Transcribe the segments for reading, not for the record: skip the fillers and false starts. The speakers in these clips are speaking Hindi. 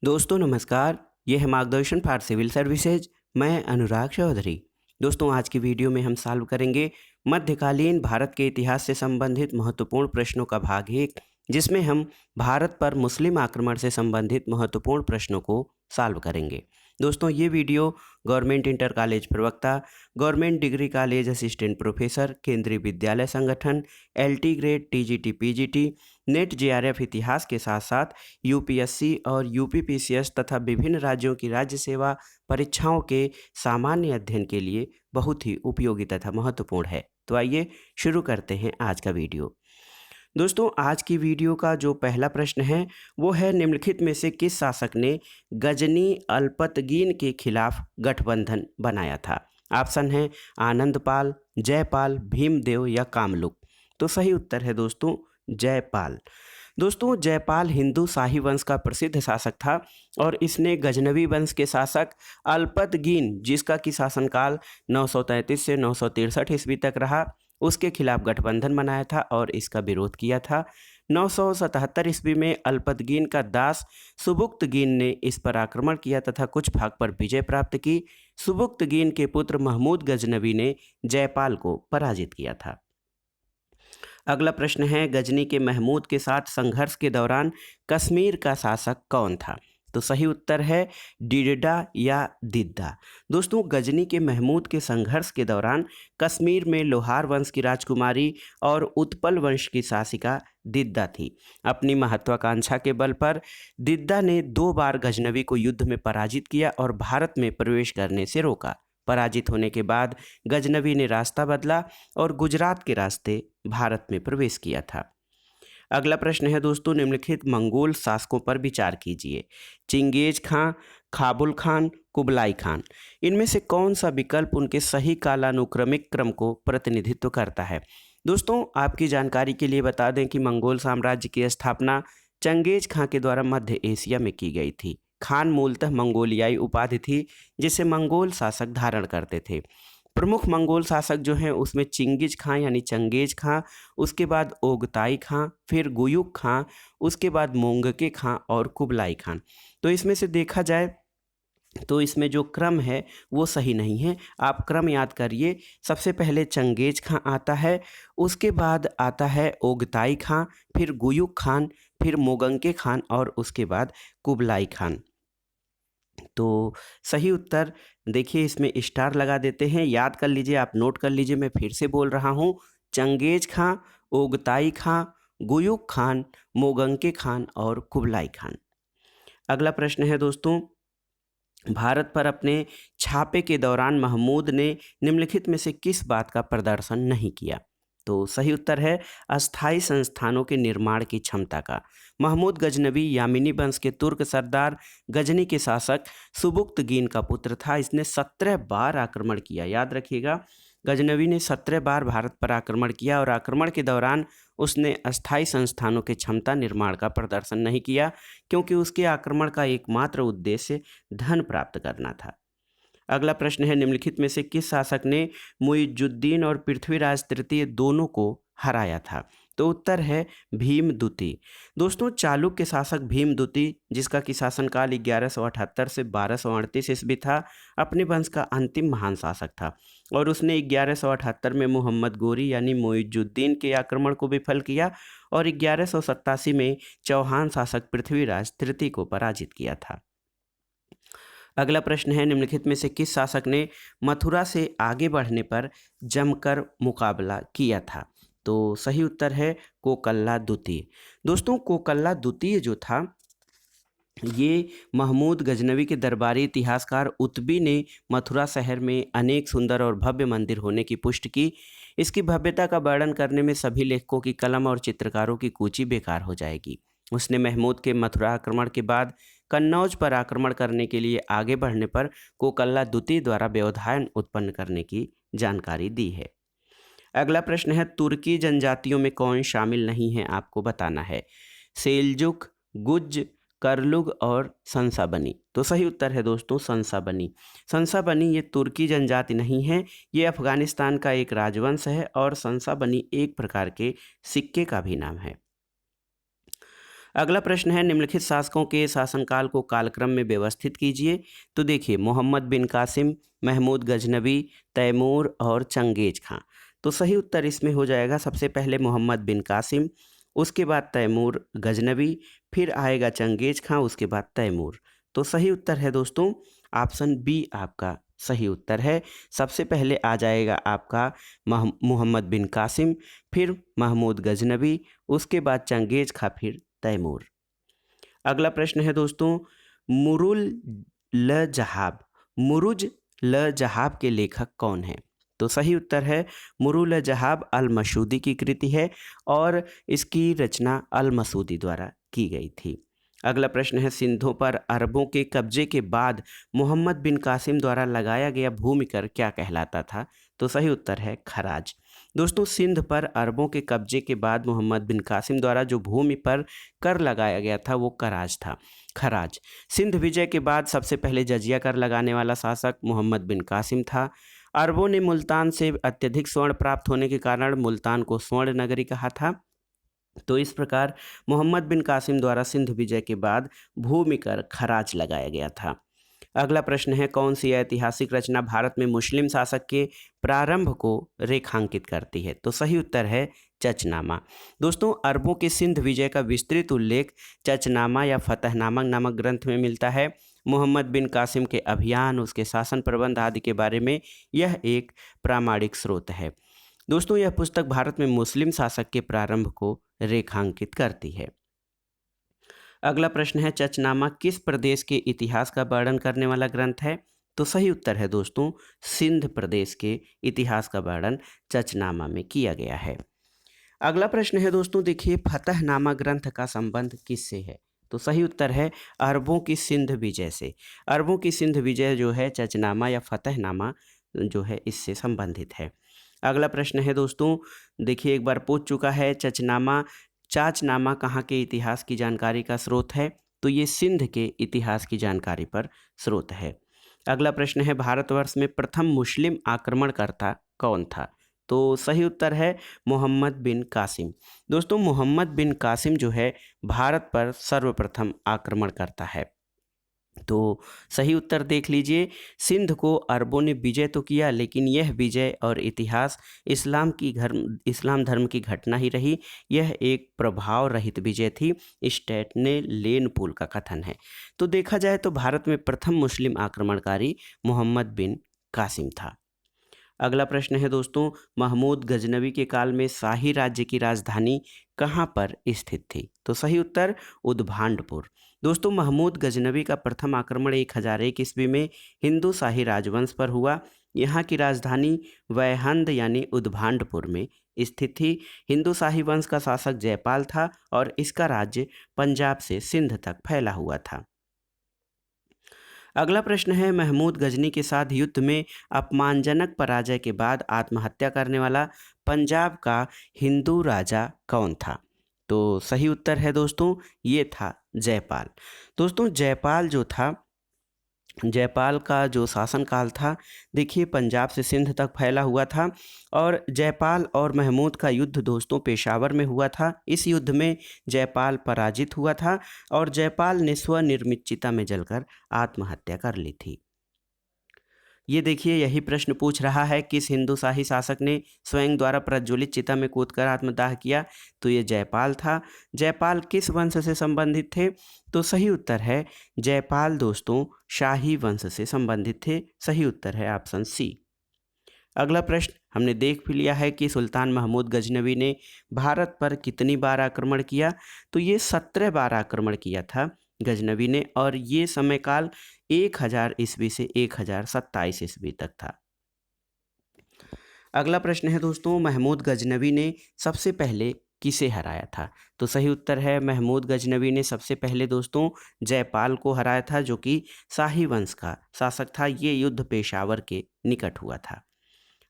दोस्तों नमस्कार। ये है मार्गदर्शन फॉर सिविल सर्विसेज। मैं अनुराग चौधरी। दोस्तों आज की वीडियो में हम सॉल्व करेंगे मध्यकालीन भारत के इतिहास से संबंधित महत्वपूर्ण प्रश्नों का भाग 1, जिसमें हम भारत पर मुस्लिम आक्रमण से संबंधित महत्वपूर्ण प्रश्नों को सॉल्व करेंगे। दोस्तों ये वीडियो गवर्नमेंट इंटर कॉलेज प्रवक्ता, government degree college assistant professor, केंद्रीय विद्यालय संगठन, LT grade, TGT, PGT, net JRF इतिहास के साथ साथ यूपीएससी और यूपीपीसीएस तथा विभिन्न राज्यों की राज्य सेवा परीक्षाओं के सामान्य अध्ययन के लिए बहुत ही उपयोगी तथा महत्वपूर्ण है। तो आइए शुरू करते हैं आज का वीडियो। दोस्तों आज की वीडियो का जो पहला प्रश्न है वो है, निम्नलिखित में से किस शासक ने गजनी अल्पतगीन के खिलाफ गठबंधन बनाया था? ऑप्शन है आनंदपाल, जयपाल, भीमदेव या कामलुक। तो सही उत्तर है दोस्तों जयपाल। दोस्तों जयपाल हिंदू शाही वंश का प्रसिद्ध शासक था और इसने गजनवी वंश के शासक अल्पतगीन, जिसका कि शासनकाल 933 से 963 ईस्वी तक रहा, उसके खिलाफ गठबंधन बनाया था और इसका विरोध किया था। 977 ईस्वी में अल्पतगीन का दास सुबुक्तगीन ने इस पर आक्रमण किया तथा कुछ भाग पर विजय प्राप्त की। सुबुक्तगीन के पुत्र महमूद गजनवी ने जयपाल को पराजित किया था। अगला प्रश्न है, गजनी के महमूद के साथ संघर्ष के दौरान कश्मीर का शासक कौन था? तो सही उत्तर है डिडा या दिद्दा। दोस्तों गजनी के महमूद के संघर्ष के दौरान कश्मीर में लोहार वंश की राजकुमारी और उत्पल वंश की शासिका दिद्दा थी। अपनी महत्वाकांक्षा के बल पर दिद्दा ने 2 बार गजनवी को युद्ध में पराजित किया और भारत में प्रवेश करने से रोका। पराजित होने के बाद गजनवी ने रास्ता बदला और गुजरात के रास्ते भारत में प्रवेश किया था। अगला प्रश्न है दोस्तों, निम्नलिखित मंगोल शासकों पर विचार कीजिए। चंगेज खां, काबुल खान, कुबलाई खान। इनमें से कौन सा विकल्प उनके सही कालानुक्रमिक क्रम को प्रतिनिधित्व करता है? दोस्तों आपकी जानकारी के लिए बता दें कि मंगोल साम्राज्य की स्थापना चंगेज खां के द्वारा मध्य एशिया में की गई थी। खान मूलतः मंगोलियाई उपाधि थी जिसे मंगोल शासक धारण करते थे। प्रमुख मंगोल शासक जो हैं उसमें चिंगिज खां यानी चंगेज खां, उसके बाद ओगताई खां, फिर गुयुक खां, उसके बाद मोंगके खां और कुबलाई खान। तो इसमें से देखा जाए तो इसमें जो क्रम है वो सही नहीं है। आप क्रम याद करिए, सबसे पहले चंगेज खां आता है, उसके बाद आता है ओगताई खां, फिर गुयुक खान, फिर मोगंके खान और उसके बाद कुबलाई खान। तो सही उत्तर देखिए, इसमें स्टार लगा देते हैं, याद कर लीजिए, आप नोट कर लीजिए। मैं फिर से बोल रहा हूँ, चंगेज खां, ओगताई खां, गुयुक खान, मोगंके खान और कुबलाई खान। अगला प्रश्न है दोस्तों, भारत पर अपने छापे के दौरान महमूद ने निम्नलिखित में से किस बात का प्रदर्शन नहीं किया? तो सही उत्तर है अस्थाई संस्थानों के निर्माण की क्षमता का। महमूद गजनवी यामिनी वंश के तुर्क सरदार गजनी के शासक सुबुक्तगीन का पुत्र था। इसने 17 बार आक्रमण किया, याद रखिएगा। गजनवी ने 17 बार भारत पर आक्रमण किया और आक्रमण के दौरान उसने अस्थाई संस्थानों के क्षमता निर्माण का प्रदर्शन नहीं किया, क्योंकि उसके आक्रमण का एकमात्र उद्देश्य धन प्राप्त करना था। अगला प्रश्न है, निम्नलिखित में से किस शासक ने मुइजुद्दीन और पृथ्वीराज तृतीय दोनों को हराया था? तो उत्तर है भीमदूती। दोस्तों चालुक्य शासक भीमदूती, जिसका कि शासनकाल 1178 से 1238 ईस्वी था, अपने वंश का अंतिम महान शासक था और उसने 1178 में मोहम्मद गोरी यानी मुइजुद्दीन के आक्रमण को विफल किया और 1187 में चौहान शासक पृथ्वीराज तृतीय को पराजित किया था। अगला प्रश्न है, निम्नलिखित में से किस शासक ने मथुरा से आगे बढ़ने पर जमकर मुकाबला किया था? तो सही उत्तर है कोकल्ला द्वितीय। दोस्तों कोकल्ला द्वितीय जो था, ये महमूद गजनवी के दरबारी इतिहासकार उतबी ने मथुरा शहर में अनेक सुंदर और भव्य मंदिर होने की पुष्टि की। इसकी भव्यता का वर्णन करने में सभी लेखकों की कलम और चित्रकारों की कूची बेकार हो जाएगी। उसने महमूद के मथुरा आक्रमण के बाद कन्नौज पर आक्रमण करने के लिए आगे बढ़ने पर कोकल्ला द्वितीय द्वारा व्यवधान उत्पन्न करने की जानकारी दी है। अगला प्रश्न है, तुर्की जनजातियों में कौन शामिल नहीं है, आपको बताना है। सेल्जुक, गुज, करलुग और संसाबनी। तो सही उत्तर है दोस्तों संसाबनी। संसाबनी ये तुर्की जनजाति नहीं है, ये अफगानिस्तान का एक राजवंश है और संसाबनी एक प्रकार के सिक्के का भी नाम है। अगला प्रश्न है, निम्नलिखित शासकों के शासनकाल को कालक्रम में व्यवस्थित कीजिए। तो देखिए, मोहम्मद बिन कासिम, महमूद गजनबी, तैमूर और चंगेज खां। तो सही उत्तर इसमें हो जाएगा सबसे पहले मोहम्मद बिन कासिम, उसके बाद तैमूर गजनबी, फिर आएगा चंगेज खां, उसके बाद तैमूर। तो सही उत्तर है दोस्तों ऑप्शन बी आपका सही उत्तर है। सबसे पहले आ जाएगा आपका मोहम्मद बिन कासिम, फिर महमूद गजनबी, उसके बाद चंगेज खां, फिर तैमूर। अगला प्रश्न है दोस्तों, मुरुल ल जहाब, मुरुज ल जहाब के लेखक कौन है? तो सही उत्तर है मुरुल ल जहाब अल मसूदी की कृति है और इसकी रचना अल मसूदी द्वारा की गई थी। अगला प्रश्न है, सिंधों पर अरबों के कब्जे के बाद मोहम्मद बिन कासिम द्वारा लगाया गया भूमि कर क्या कहलाता था? तो सही उत्तर है खराज। दोस्तों, सिंध पर अरबों के कब्जे के बाद मोहम्मद बिन कासिम द्वारा जो भूमि पर कर लगाया गया था वो कराज था, खराज। सिंध विजय के बाद सबसे पहले जजिया कर लगाने वाला शासक मोहम्मद बिन कासिम था। अरबों ने मुल्तान से अत्यधिक स्वर्ण प्राप्त होने के कारण मुल्तान को स्वर्ण नगरी कहा था। तो इस प्रकार मोहम्मद बिन कासिम द्वारा सिंध विजय के बाद भूमि कर खराज लगाया गया था। अगला प्रश्न है, कौन सी ऐतिहासिक रचना भारत में मुस्लिम शासक के प्रारंभ को रेखांकित करती है? तो सही उत्तर है चचनामा। दोस्तों, अरबों के सिंध विजय का विस्तृत उल्लेख चचनामा या फतहनामा नामक ग्रंथ में मिलता है। मोहम्मद बिन कासिम के अभियान, उसके शासन प्रबंध आदि के बारे में यह एक प्रामाणिक स्रोत है। दोस्तों, यह पुस्तक भारत में मुस्लिम शासक के प्रारंभ को रेखांकित करती है। अगला प्रश्न है, चचनामा किस प्रदेश के इतिहास का वर्णन करने वाला ग्रंथ है? तो सही उत्तर है दोस्तों सिंध प्रदेश के इतिहास का वर्णन चचनामा में किया गया है। अगला प्रश्न है दोस्तों, देखिए, फतहनामा ग्रंथ का संबंध किससे है? तो सही उत्तर है अरबों की सिंध विजय से। अरबों की सिंध विजय जो है चचनामा या फतहनामा जो है इससे संबंधित है। अगला प्रश्न है दोस्तों, देखिए, एक बार पूछ चुका है, चाचनामा कहाँ के इतिहास की जानकारी का स्रोत है? तो ये सिंध के इतिहास की जानकारी पर स्रोत है। अगला प्रश्न है, भारतवर्ष में प्रथम मुस्लिम आक्रमणकर्ता कौन था? तो सही उत्तर है मोहम्मद बिन कासिम। दोस्तों, मोहम्मद बिन कासिम जो है भारत पर सर्वप्रथम आक्रमणकर्ता है। तो सही उत्तर देख लीजिए, सिंध को अरबों ने विजय तो किया, लेकिन यह विजय और इतिहास इस्लाम धर्म की घटना ही रही। यह एक प्रभाव रहित विजय थी, स्टैटने लेन पुल का कथन है। तो देखा जाए तो भारत में प्रथम मुस्लिम आक्रमणकारी मोहम्मद बिन कासिम था। अगला प्रश्न है दोस्तों, महमूद गजनवी के काल में शाही राज्य की राजधानी कहाँ पर स्थित थी? तो सही उत्तर उद्भांडपुर। दोस्तों, महमूद गजनवी का प्रथम आक्रमण 1001 ईस्वी में हिंदू शाही राजवंश पर हुआ। यहाँ की राजधानी वैहंद यानी उद्भांडपुर में स्थित थी। हिंदू शाही वंश का शासक जयपाल था और इसका राज्य पंजाब से सिंध तक फैला हुआ था। अगला प्रश्न है, महमूद गजनी के साथ युद्ध में अपमानजनक पराजय के बाद आत्महत्या करने वाला पंजाब का हिंदू राजा कौन था? तो सही उत्तर है दोस्तों ये था जयपाल। दोस्तों, जयपाल का जो शासनकाल था, देखिए, पंजाब से सिंध तक फैला हुआ था और जयपाल और महमूद का युद्ध दोस्तों पेशावर में हुआ था। इस युद्ध में जयपाल पराजित हुआ था और जयपाल ने स्वनिर्मित चिता में जलकर आत्महत्या कर ली थी। ये देखिए, यही प्रश्न पूछ रहा है, किस हिंदू शाही शासक ने स्वयं द्वारा प्रज्वलित चिता में कूदकर आत्मदाह किया? तो ये जयपाल था। जयपाल किस वंश से संबंधित थे? तो सही उत्तर है जयपाल दोस्तों शाही वंश से संबंधित थे। सही उत्तर है ऑप्शन सी। अगला प्रश्न हमने देख भी लिया है कि सुल्तान महमूद गजनवी ने भारत पर कितनी बार आक्रमण किया? तो ये 17 बार आक्रमण किया था गजनवी ने और ये समय काल 1000 ईस्वी से 1027 ईस्वी तक था। अगला प्रश्न है दोस्तों, महमूद गजनवी ने सबसे पहले किसे हराया था? तो सही उत्तर है महमूद गजनवी ने सबसे पहले दोस्तों जयपाल को हराया था, जो कि शाही वंश का शासक था। ये युद्ध पेशावर के निकट हुआ था।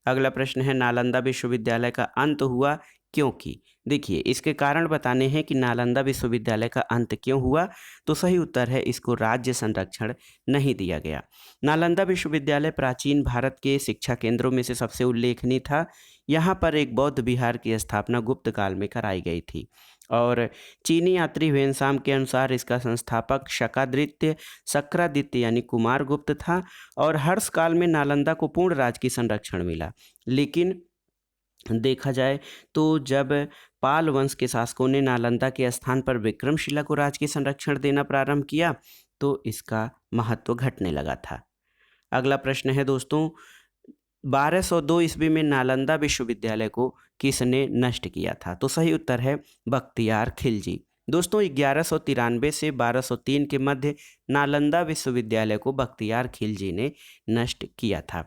अगला प्रश्न है, नालंदा विश्वविद्यालय का अंत हुआ क्योंकि? देखिए, इसके कारण बताने हैं कि नालंदा विश्वविद्यालय का अंत क्यों हुआ। तो सही उत्तर है इसको राज्य संरक्षण नहीं दिया गया। नालंदा विश्वविद्यालय प्राचीन भारत के शिक्षा केंद्रों में से सबसे उल्लेखनीय था। यहाँ पर एक बौद्ध विहार की स्थापना गुप्त काल में कराई गई थी और चीनी यात्री ह्वेनसांग के अनुसार इसका संस्थापक शक्रादित्य यानी कुमारगुप्त था। और हर्ष काल में नालंदा को पूर्ण राजकीय संरक्षण मिला। लेकिन देखा जाए तो जब पाल वंश के शासकों ने नालंदा के स्थान पर विक्रमशिला को राजकीय संरक्षण देना प्रारंभ किया तो इसका महत्व घटने लगा था। अगला प्रश्न है दोस्तों, 1202 ईस्वी में नालंदा विश्वविद्यालय को किसने नष्ट किया था? तो सही उत्तर है बख्तियार खिलजी। दोस्तों 1193 से 1203 के मध्य नालंदा विश्वविद्यालय को बख्तियार खिलजी ने नष्ट किया था।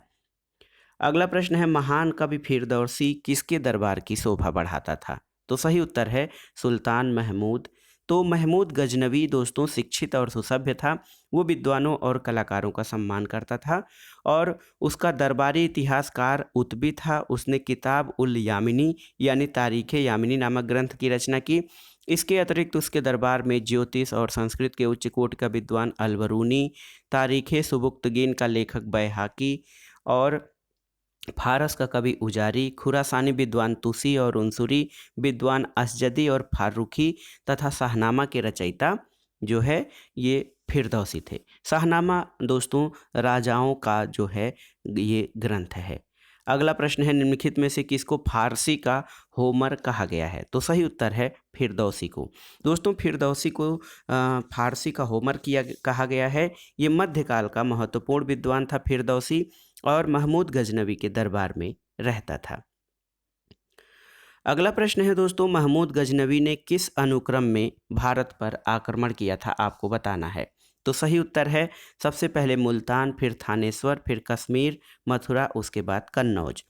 अगला प्रश्न है, महान कवि फिरदौसी किसके दरबार की शोभा बढ़ाता था? तो सही उत्तर है सुल्तान महमूद। तो महमूद गजनवी दोस्तों शिक्षित और सुसभ्य था। वो विद्वानों और कलाकारों का सम्मान करता था और उसका दरबारी इतिहासकार उतबी था। उसने किताब उल यामिनी यानी तारीख़ यामिनी नामक ग्रंथ की रचना की। इसके अतिरिक्त उसके दरबार में ज्योतिष और संस्कृत के उच्च कोटि का विद्वान अलबरूनी, तारीख़ सुबुक्तगीन का लेखक बैहाकी और फारस का कवि उजारी, खुरासानी विद्वान तुसी और उनसुरी, विद्वान असजदी और फारूकी तथा शाहनामा के रचयिता जो है ये फिरदौसी थे। शाहनामा दोस्तों राजाओं का जो है ये ग्रंथ है। अगला प्रश्न है, निम्नलिखित में से किसको फारसी का होमर कहा गया है? तो सही उत्तर है फिरदौसी को। दोस्तों फिरदौसी को फारसी का होमर कहा गया है। ये मध्यकाल का महत्वपूर्ण विद्वान था फिरदौसी और महमूद गजनवी के दरबार में रहता था। अगला प्रश्न है दोस्तों, महमूद गजनवी ने किस अनुक्रम में भारत पर आक्रमण किया था? आपको बताना है। तो सही उत्तर है सबसे पहले मुल्तान, फिर थानेश्वर, फिर कश्मीर, मथुरा, उसके बाद कन्नौज।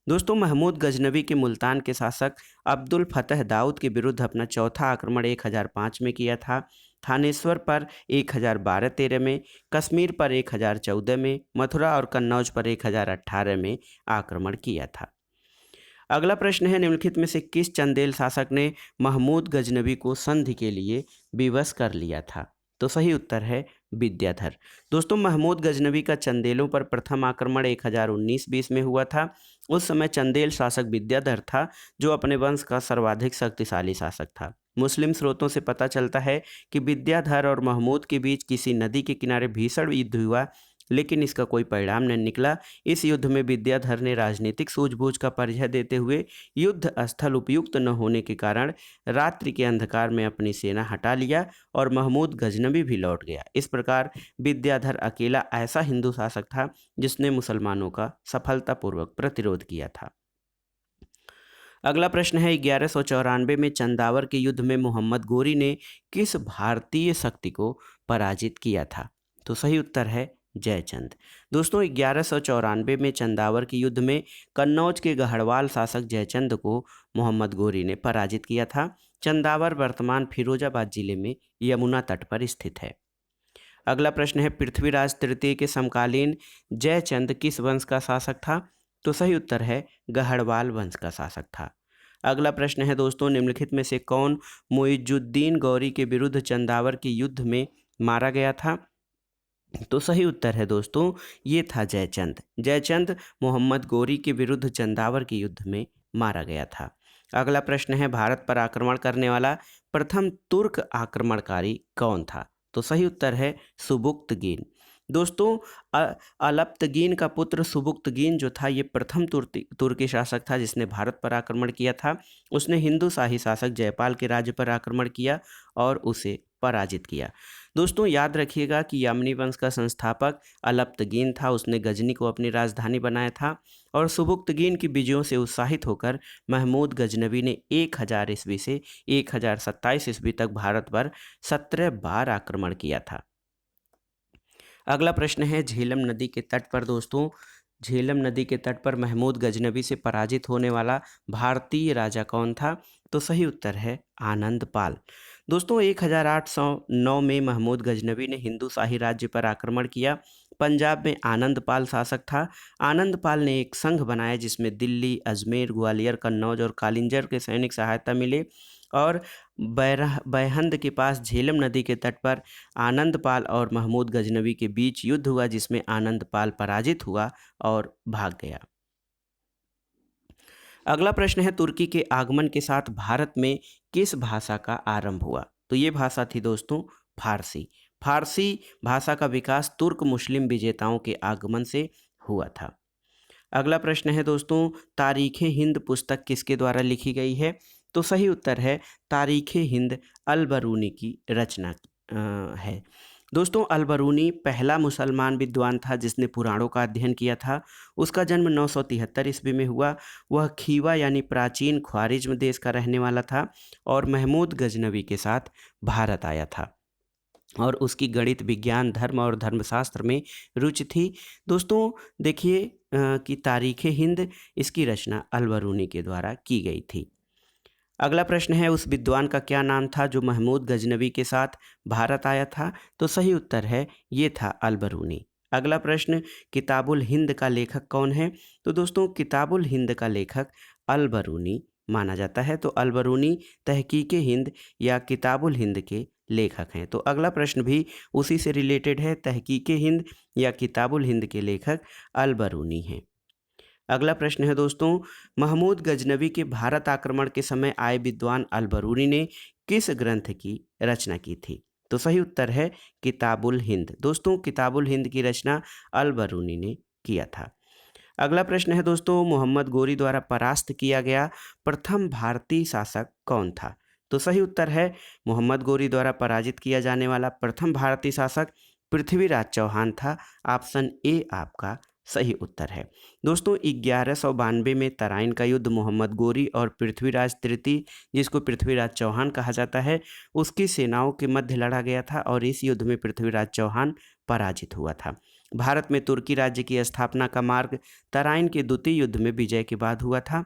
दोस्तों महमूद गजनवी के मुल्तान के शासक अब्दुल फतह दाऊद के विरुद्ध अपना चौथा आक्रमण 1005 में किया था। थानेश्वर पर 1012-13 में, कश्मीर पर 1014 में, मथुरा और कन्नौज पर 1018 में आक्रमण किया था। अगला प्रश्न है, निम्नलिखित में से किस चंदेल शासक ने महमूद गजनवी को संधि के लिए विवश कर लिया था? तो सही उत्तर है विद्याधर। दोस्तों महमूद गजनवी का चंदेलों पर प्रथम आक्रमण 1019-20 में हुआ था। उस समय चंदेल शासक विद्याधर था जो अपने वंश का सर्वाधिक शक्तिशाली शासक था। मुस्लिम स्रोतों से पता चलता है कि विद्याधर और महमूद के बीच किसी नदी के किनारे भीषण युद्ध हुआ, लेकिन इसका कोई परिणाम नहीं निकला। इस युद्ध में विद्याधर ने राजनीतिक सूझबूझ का परिचय देते हुए युद्ध स्थल उपयुक्त न होने के कारण रात्रि के अंधकार में अपनी सेना हटा लिया और महमूद गजनवी भी लौट गया। इस प्रकार विद्याधर अकेला ऐसा हिंदू शासक था जिसने मुसलमानों का सफलतापूर्वक प्रतिरोध किया था। अगला प्रश्न है, 1194 में चंदावर के युद्ध में मोहम्मद गोरी ने किस भारतीय शक्ति को पराजित किया था? तो सही उत्तर है जयचंद। दोस्तों 1194 में चंदावर के युद्ध में कन्नौज के गढ़वाल शासक जयचंद को मोहम्मद गोरी ने पराजित किया था। चंदावर वर्तमान फिरोजाबाद जिले में यमुना तट पर स्थित है। अगला प्रश्न है, पृथ्वीराज तृतीय के समकालीन जयचंद किस वंश का शासक था? तो सही उत्तर है गढ़वाल वंश का शासक था। अगला प्रश्न है दोस्तों, निम्नलिखित में से कौन मुइजुद्दीन गौरी के विरुद्ध चंदावर के युद्ध में मारा गया था? तो सही उत्तर है दोस्तों ये था जयचंद। जयचंद मोहम्मद गोरी के विरुद्ध चंदावर के युद्ध में मारा गया था। अगला प्रश्न है, भारत पर आक्रमण करने वाला प्रथम तुर्क आक्रमणकारी कौन था? तो सही उत्तर है सुबुक्तगीन। दोस्तों अलप्तगीन का पुत्र सुबुक्तगीन जो था ये प्रथम तुर्की शासक था जिसने भारत पर आक्रमण किया था। उसने हिंदू शाही शासक जयपाल के राज्य पर आक्रमण किया और उसे पराजित किया। दोस्तों याद रखिएगा कि यामिनी वंश का संस्थापक अलप्तगीन था। उसने गजनी को अपनी राजधानी बनाया था और सुबुक्तगीन की विजयों से उत्साहित होकर महमूद गजनवी ने 1000 ईस्वी से 1027 ईस्वी तक भारत पर 17 बार आक्रमण किया था। अगला प्रश्न है, झेलम नदी के तट पर दोस्तों झेलम नदी के तट पर महमूद गजनवी से पराजित होने वाला भारतीय राजा कौन था? तो सही उत्तर है आनंद पाल। दोस्तों 1809 में महमूद गजनवी ने हिंदू शाही राज्य पर आक्रमण किया। पंजाब में आनंद पाल शासक था। आनंद पाल ने एक संघ बनाया जिसमें दिल्ली, अजमेर, ग्वालियर, कन्नौज और कालिंजर के सैनिक सहायता मिले और बैहंद के पास झेलम नदी के तट पर आनंद पाल और महमूद गजनवी के बीच युद्ध हुआ जिसमें आनंद पाल पराजित हुआ और भाग गया। अगला प्रश्न है, तुर्की के आगमन के साथ भारत में किस भाषा का आरंभ हुआ? तो ये भाषा थी दोस्तों फारसी। फारसी भाषा का विकास तुर्क मुस्लिम विजेताओं के आगमन से हुआ था। अगला प्रश्न है दोस्तों, तारीख़ हिंद पुस्तक किसके द्वारा लिखी गई है? तो सही उत्तर है तारीख़ हिंद अल बरूनी की रचना है। दोस्तों अल-बरूनी पहला मुसलमान विद्वान था जिसने पुराणों का अध्ययन किया था। उसका जन्म 973 ईस्वी में हुआ। वह खीवा यानी प्राचीन ख्वारिज्म देश का रहने वाला था और महमूद गजनवी के साथ भारत आया था और उसकी गणित, विज्ञान, धर्म और धर्मशास्त्र में रुचि थी। दोस्तों देखिए कि तारीख़ हिंद इसकी रचना अल-बरूनी के द्वारा की गई थी। अगला प्रश्न है, उस विद्वान का क्या नाम था जो महमूद गजनवी के साथ भारत आया था? तो सही उत्तर है ये था अल-बरूनी। अगला प्रश्न, किताबुल हिंद का लेखक कौन है? तो दोस्तों किताबुल हिंद का लेखक अल-बरूनी माना जाता है। तो अल-बरूनी तहकीक हिंद या किताबुल हिंद के लेखक हैं। तो अगला प्रश्न भी उसी से रिलेटेड है, तहकीक हिंद या किताबुल हिंद के लेखक अल-बरूनी हैं। अगला प्रश्न है दोस्तों, महमूद गजनवी के भारत आक्रमण के समय आए विद्वान अल-बरूनी ने किस ग्रंथ की रचना की थी? तो सही उत्तर है किताबुल हिंद। दोस्तों किताबुल हिंद की रचना अल-बरूनी ने किया था। अगला प्रश्न है दोस्तों, मोहम्मद गोरी द्वारा परास्त किया गया प्रथम भारतीय शासक कौन था? तो सही उत्तर है मोहम्मद गोरी द्वारा पराजित किया जाने वाला प्रथम भारतीय शासक पृथ्वीराज चौहान था। ऑप्शन ए आपका सही उत्तर है। दोस्तों 1192 में तराइन का युद्ध मोहम्मद गोरी और पृथ्वीराज तृतीय, जिसको पृथ्वीराज चौहान कहा जाता है, उसकी सेनाओं के मध्य लड़ा गया था और इस युद्ध में पृथ्वीराज चौहान पराजित हुआ था। भारत में तुर्की राज्य की स्थापना का मार्ग तराइन के द्वितीय युद्ध में विजय के बाद हुआ था।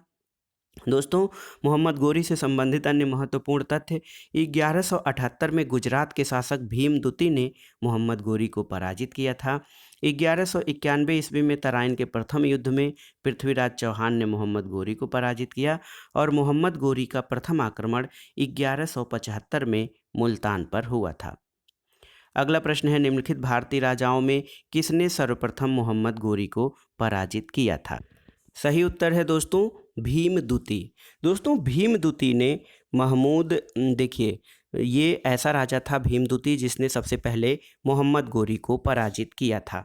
दोस्तों मोहम्मद गोरी से संबंधित अन्य महत्वपूर्ण तथ्य, 1178 में गुजरात के शासक भीम द्वितीय ने मोहम्मद गोरी को पराजित किया था। 1191 ईस्वी में तराइन के प्रथम युद्ध में पृथ्वीराज चौहान ने मोहम्मद गोरी को पराजित किया और मोहम्मद गोरी का प्रथम आक्रमण 1175 में मुल्तान पर हुआ था। अगला प्रश्न है, निम्नलिखित भारतीय राजाओं में किसने सर्वप्रथम मोहम्मद गोरी को पराजित किया था? सही उत्तर है दोस्तों भीम द्वितीय। दोस्तों भीम द्वितीय ने महमूद, देखिए ये ऐसा राजा था भीम द्वितीय जिसने सबसे पहले मोहम्मद गोरी को पराजित किया था।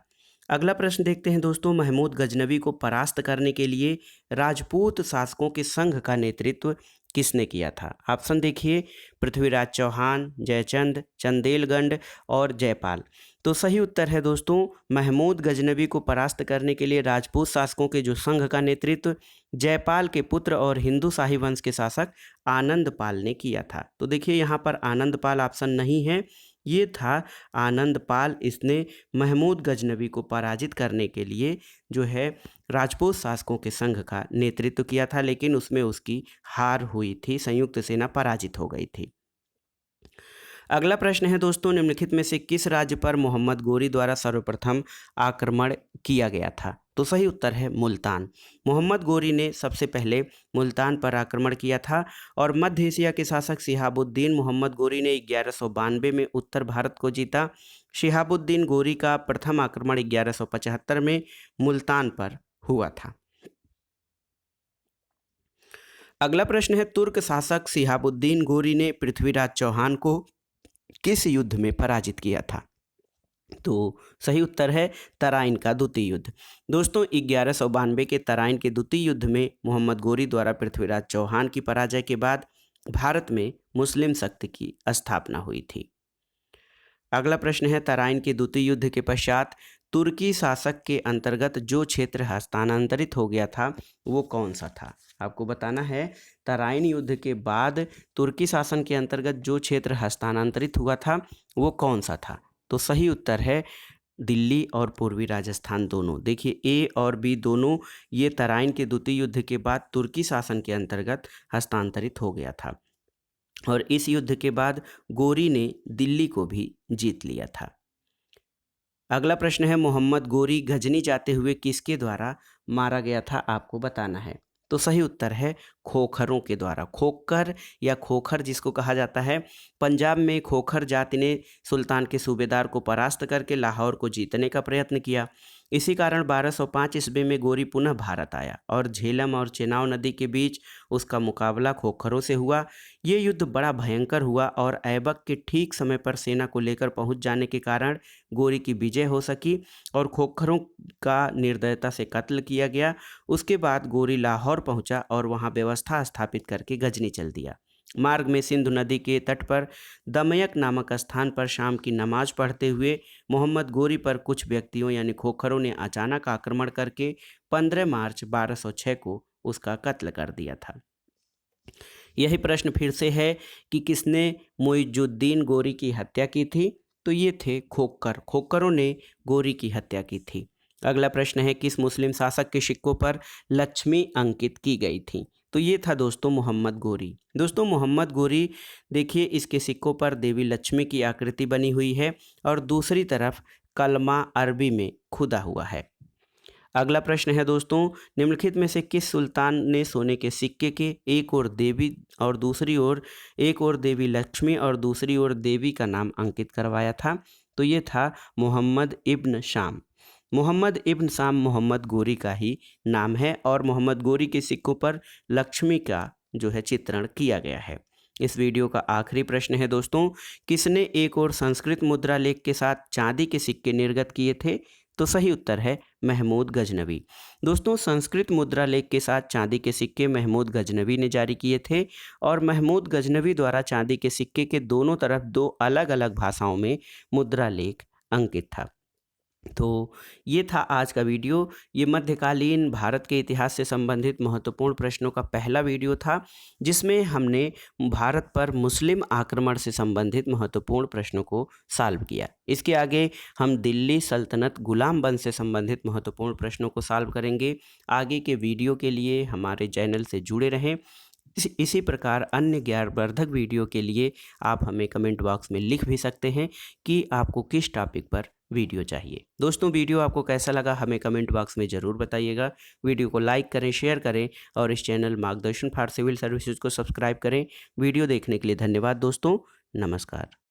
अगला प्रश्न देखते हैं दोस्तों, महमूद गजनवी को परास्त करने के लिए राजपूत शासकों के संघ का नेतृत्व किसने किया था? ऑप्शन देखिए, पृथ्वीराज चौहान, जयचंद, चंदेलगंड और जयपाल। तो सही उत्तर है दोस्तों महमूद गजनवी को परास्त करने के लिए राजपूत शासकों के जो संघ का नेतृत्व जयपाल के पुत्र और हिंदू शाही वंश के शासक आनंद पाल ने किया था। तो देखिए यहाँ पर आनंद पाल ऑप्शन नहीं है, ये था आनंद पाल। इसने महमूद गजनवी को पराजित करने के लिए जो है राजपूत शासकों के संघ का नेतृत्व किया था, लेकिन उसमें उसकी हार हुई थी, संयुक्त सेना पराजित हो गई थी। अगला प्रश्न है दोस्तों, निम्नलिखित में से किस राज्य पर मोहम्मद गोरी द्वारा सर्वप्रथम आक्रमण किया गया था? तो सही उत्तर है मुल्तान। मोहम्मद गोरी ने सबसे पहले मुल्तान पर आक्रमण किया था और मध्य एशिया के शासक शिहाबुद्दीन मोहम्मद गोरी ने 1192 में उत्तर भारत को जीता। शिहाबुद्दीन गोरी का प्रथम आक्रमण 1175 में मुल्तान पर हुआ था। अगला प्रश्न है, तुर्क शासक शिहाबुद्दीन गोरी ने पृथ्वीराज चौहान को किस युद्ध में पराजित किया था? तो सही उत्तर है तराइन का द्वितीय युद्ध। दोस्तों 1192 के तराइन के द्वितीय युद्ध में मोहम्मद गोरी द्वारा पृथ्वीराज चौहान की पराजय के बाद भारत में मुस्लिम शक्ति की स्थापना हुई थी। अगला प्रश्न है, तराइन के द्वितीय युद्ध के पश्चात तुर्की शासक के अंतर्गत जो क्षेत्र हस्तांतरित हो गया था वो कौन सा था? आपको बताना है तराइन युद्ध के बाद तुर्की शासन के अंतर्गत जो क्षेत्र हस्तांतरित हुआ था वो कौन सा था? तो सही उत्तर है दिल्ली और पूर्वी राजस्थान दोनों। देखिए ए और बी दोनों ये तराइन के द्वितीय युद्ध के बाद तुर्की शासन के अंतर्गत हस्तांतरित हो गया था और इस युद्ध के बाद गोरी ने दिल्ली को भी जीत लिया था। अगला प्रश्न है, मोहम्मद गोरी गजनी जाते हुए किसके द्वारा मारा गया था? आपको बताना है। तो सही उत्तर है खोखरों के द्वारा। खोखर या खोखर जिसको कहा जाता है, पंजाब में खोखर जाति ने सुल्तान के सूबेदार को परास्त करके लाहौर को जीतने का प्रयत्न किया। इसी कारण 1205 ईस्वी में गोरी पुनः भारत आया और झेलम और चेनाब नदी के बीच उसका मुकाबला खोखरों से हुआ। ये युद्ध बड़ा भयंकर हुआ और ऐबक के ठीक समय पर सेना को लेकर पहुंच जाने के कारण गोरी की विजय हो सकी और खोखरों का निर्दयता से कत्ल किया गया। उसके बाद गोरी लाहौर पहुंचा और वहां व्यवस्था स्थापित करके गजनी चल दिया। मार्ग में सिंधु नदी के तट पर दमयक नामक स्थान पर शाम की नमाज पढ़ते हुए मोहम्मद गोरी पर कुछ व्यक्तियों यानी खोखरों ने अचानक आक्रमण करके 15 मार्च 1206 को उसका कत्ल कर दिया था। यही प्रश्न फिर से है कि किसने मुइजुद्दीन गोरी की हत्या की थी? तो ये थे खोखर। खोखरों ने गोरी की हत्या की थी। अगला प्रश्न है, किस मुस्लिम शासक के सिक्कों पर लक्ष्मी अंकित की गई थी? तो ये था दोस्तों मोहम्मद गोरी। दोस्तों मोहम्मद गोरी, देखिए इसके सिक्कों पर देवी लक्ष्मी की आकृति बनी हुई है और दूसरी तरफ कलमा अरबी में खुदा हुआ है। अगला प्रश्न है दोस्तों, निम्नलिखित में से किस सुल्तान ने सोने के सिक्के के एक ओर देवी और दूसरी ओर देवी लक्ष्मी और दूसरी ओर देवी का नाम अंकित करवाया था? तो ये था मोहम्मद इब्न शाम। मोहम्मद इब्न शाम मोहम्मद गोरी का ही नाम है और मोहम्मद गोरी के सिक्कों पर लक्ष्मी का जो है चित्रण किया गया है। इस वीडियो का आखिरी प्रश्न है दोस्तों, किसने एक और संस्कृत मुद्रा लेख के साथ चांदी के सिक्के निर्गत किए थे? तो सही उत्तर है महमूद गजनवी। दोस्तों संस्कृत मुद्रा लेख के साथ चांदी के सिक्के महमूद गजनवी ने जारी किए थे और महमूद गजनवी द्वारा चांदी के सिक्के के दोनों तरफ दो अलग अलग भाषाओं में मुद्रा लेख अंकित था। तो ये था आज का वीडियो। ये मध्यकालीन भारत के इतिहास से संबंधित महत्वपूर्ण प्रश्नों का पहला वीडियो था, जिसमें हमने भारत पर मुस्लिम आक्रमण से संबंधित महत्वपूर्ण प्रश्नों को सॉल्व किया। इसके आगे हम दिल्ली सल्तनत गुलाम वंश से संबंधित महत्वपूर्ण प्रश्नों को सॉल्व करेंगे। आगे के वीडियो के लिए हमारे चैनल से जुड़े रहें। इसी प्रकार अन्य ज्ञानवर्धक वीडियो के लिए आप हमें कमेंट बॉक्स में लिख भी सकते हैं कि आपको किस टॉपिक पर वीडियो चाहिए। दोस्तों वीडियो आपको कैसा लगा हमें कमेंट बॉक्स में ज़रूर बताइएगा। वीडियो को लाइक करें, शेयर करें और इस चैनल मार्गदर्शन फॉर सिविल सर्विसेज को सब्सक्राइब करें। वीडियो देखने के लिए धन्यवाद दोस्तों। नमस्कार।